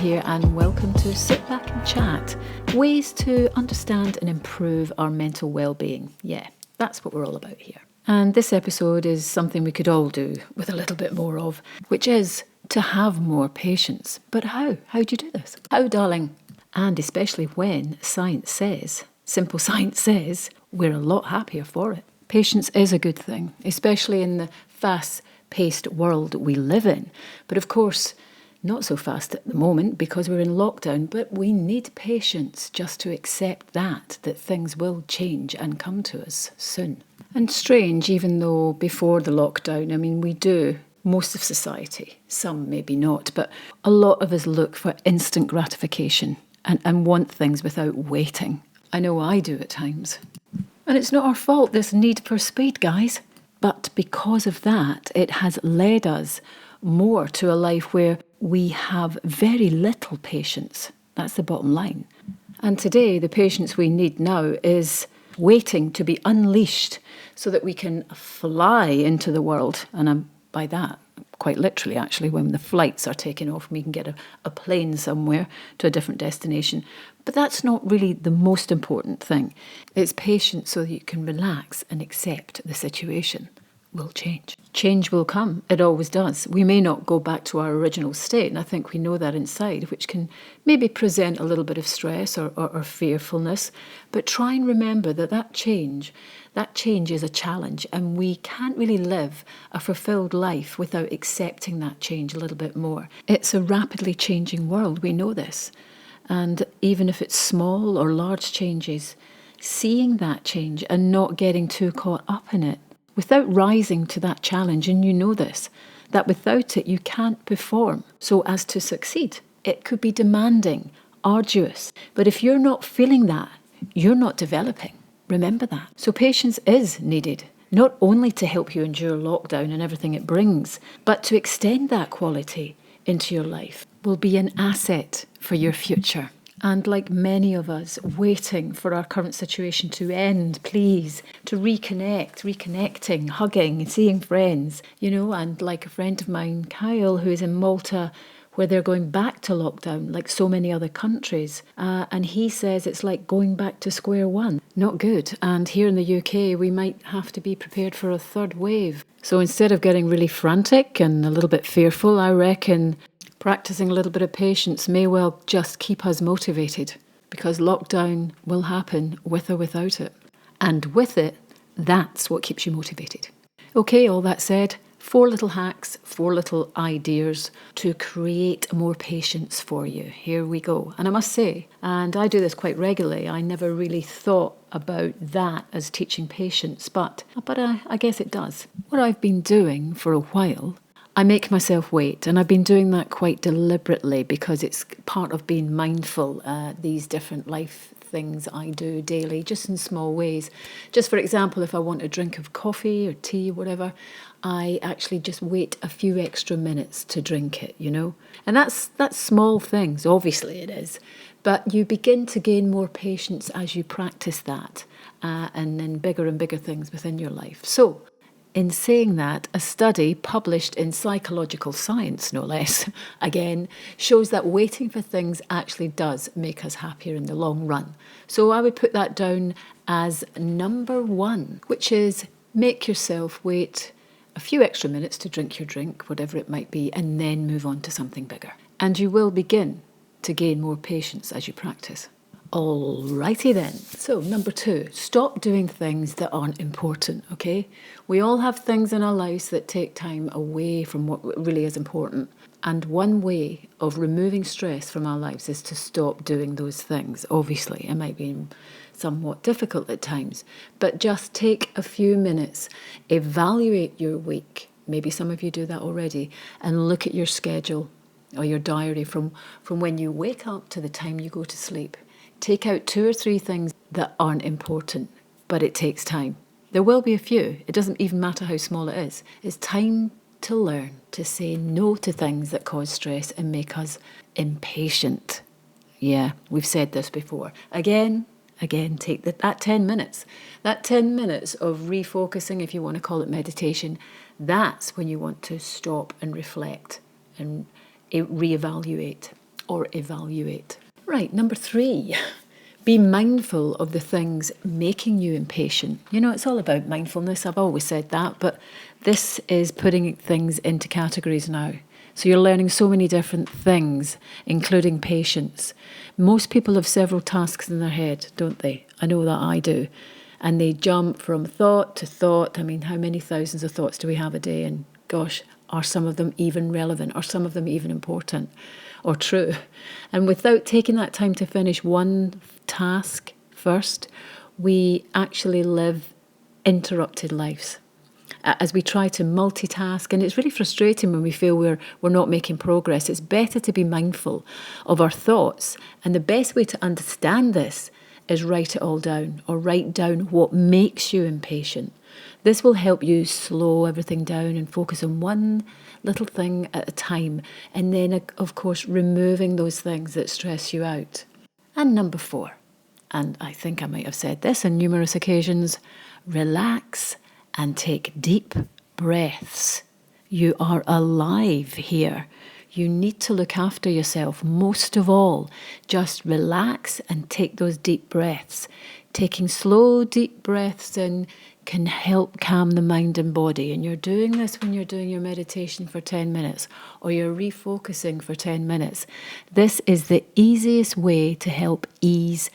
here, and welcome to Sit Back and Chat, ways to understand and improve our mental well-being. Yeah, that's what we're all about here. And this episode is something we could all do with a little bit more of, which is to have more patience. But how? How do you do this? How, darling? And especially when science says, simple science says, we're a lot happier for it. Patience is a good thing, especially in the fast-paced world we live in. But of course, not so fast at the moment because we're in lockdown, but we need patience just to accept that things will change and come to us soon. And strange, even though before the lockdown, we do, most of society, some maybe not, but a lot of us look for instant gratification and want things without waiting. I know I do at times. And it's not our fault, this need for speed, guys. But because of that, it has led us more to a life where we have very little patience. That's the bottom line. And today, the patience we need now is waiting to be unleashed so that we can fly into the world. And by that, quite literally, actually, when the flights are taking off, we can get a plane somewhere to a different destination. But that's not really the most important thing. It's patience so that you can relax and accept the situation will change. Change will come. It always does. We may not go back to our original state, and I think we know that inside, which can maybe present a little bit of stress or fearfulness. But try and remember that change is a challenge, and we can't really live a fulfilled life without accepting that change a little bit more. It's a rapidly changing world. We know this. And even if it's small or large changes, seeing that change and not getting too caught up in it, without rising to that challenge, and you know this, that without it you can't perform so as to succeed. It could be demanding, arduous, but if you're not feeling that, you're not developing. Remember that. So patience is needed, not only to help you endure lockdown and everything it brings, but to extend that quality into your life will be an asset for your future. And like many of us, waiting for our current situation to end, please, to reconnecting, hugging, seeing friends, and like a friend of mine, Kyle, who is in Malta, where they're going back to lockdown, like so many other countries. And he says it's like going back to square one. Not good. And here in the UK, we might have to be prepared for a third wave. So instead of getting really frantic and a little bit fearful, I reckon practicing a little bit of patience may well just keep us motivated, because lockdown will happen with or without it. And with it, that's what keeps you motivated. Okay, all that said, 4 little hacks, 4 little ideas to create more patience for you. Here we go. And I must say, and I do this quite regularly, I never really thought about that as teaching patience, but I guess it does. What I've been doing for a while, I make myself wait, and I've been doing that quite deliberately because it's part of being mindful, these different life things I do daily, just in small ways. Just for example, if I want a drink of coffee or tea, whatever, I actually just wait a few extra minutes to drink it, And that's small things, obviously it is. But you begin to gain more patience as you practice that, and then bigger and bigger things within your life. So, in saying that, a study published in Psychological Science, no less, again, shows that waiting for things actually does make us happier in the long run. So I would put that down as number 1, which is make yourself wait a few extra minutes to drink your drink, whatever it might be, and then move on to something bigger. And you will begin to gain more patience as you practice. Alrighty then. So number 2, stop doing things that aren't important, okay? We all have things in our lives that take time away from what really is important. And one way of removing stress from our lives is to stop doing those things. Obviously, it might be somewhat difficult at times, but just take a few minutes, evaluate your week. Maybe some of you do that already, and look at your schedule or your diary from when you wake up to the time you go to sleep. Take out 2 or 3 things that aren't important, but it takes time. There will be a few. It doesn't even matter how small it is. It's time to learn to say no to things that cause stress and make us impatient. Yeah, we've said this before. Again, take that 10 minutes. That 10 minutes of refocusing, if you want to call it meditation, that's when you want to stop and reflect and reevaluate. or evaluate. Right, number 3. Be mindful of the things making you impatient. You know, it's all about mindfulness. I've always said that, but this is putting things into categories now. So you're learning so many different things, including patience. Most people have several tasks in their head, don't they? I know that I do. And they jump from thought to thought. I mean, how many thousands of thoughts do we have a day? And gosh, are some of them even relevant? Are some of them even important or true? And without taking that time to finish one task first, we actually live interrupted lives as we try to multitask. And it's really frustrating when we feel we're not making progress. It's better to be mindful of our thoughts. And the best way to understand this is write it all down, or write down what makes you impatient. This will help you slow everything down and focus on one little thing at a time. And then, of course, removing those things that stress you out. And number 4, and I think I might have said this on numerous occasions, relax and take deep breaths. You are alive here. You need to look after yourself. Most of all, just relax and take those deep breaths. Taking slow, deep breaths in can help calm the mind and body. And you're doing this when you're doing your meditation for 10 minutes or you're refocusing for 10 minutes. This is the easiest way to help ease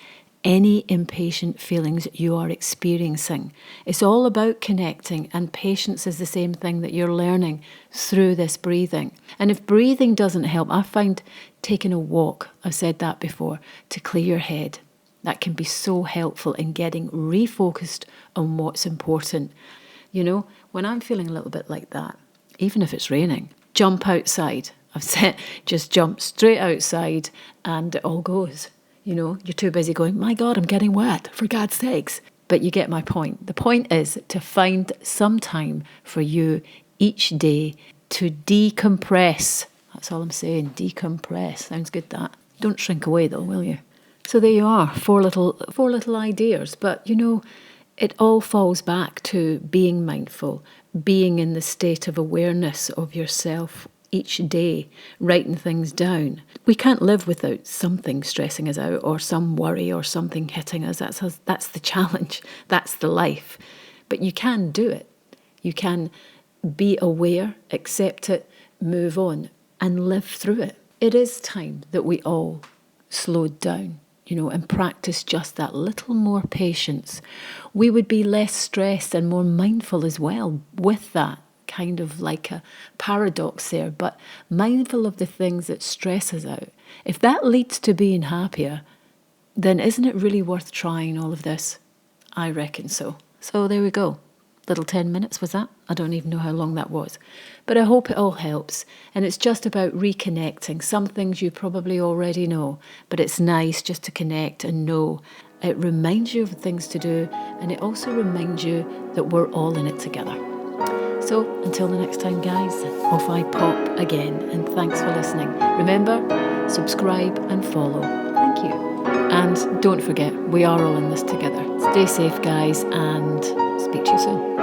any impatient feelings you are experiencing. It's all about connecting, and patience is the same thing that you're learning through this breathing. And if breathing doesn't help, I find taking a walk, I've said that before, to clear your head. That can be so helpful in getting refocused on what's important. You know, when I'm feeling a little bit like that, even if it's raining, jump outside. I've said just jump straight outside and it all goes. You know, you're too busy going, my God, I'm getting wet, for God's sakes. But you get my point. The point is to find some time for you each day to decompress. That's all I'm saying, decompress. Sounds good, that. Don't shrink away though, will you? So there you are, four little ideas. But, you know, it all falls back to being mindful, being in the state of awareness of yourself each day, writing things down. We can't live without something stressing us out or some worry or something hitting us. That's the challenge. That's the life. But you can do it. You can be aware, accept it, move on and live through it. It is time that we all slowed down, you know, and practice just that little more patience. We would be less stressed and more mindful as well with that. Kind of like a paradox there, but mindful of the things that stress us out. If that leads to being happier, then isn't it really worth trying all of this? I reckon so. So there we go. Little 10 minutes was that? I don't even know how long that was. But I hope it all helps. And it's just about reconnecting. Some things you probably already know, but it's nice just to connect and know. It reminds you of things to do, and it also reminds you that we're all in it together. So until the next time, guys, off I pop again, and thanks for listening. Remember, subscribe and follow. Thank you. And don't forget, we are all in this together. Stay safe, guys, and speak to you soon.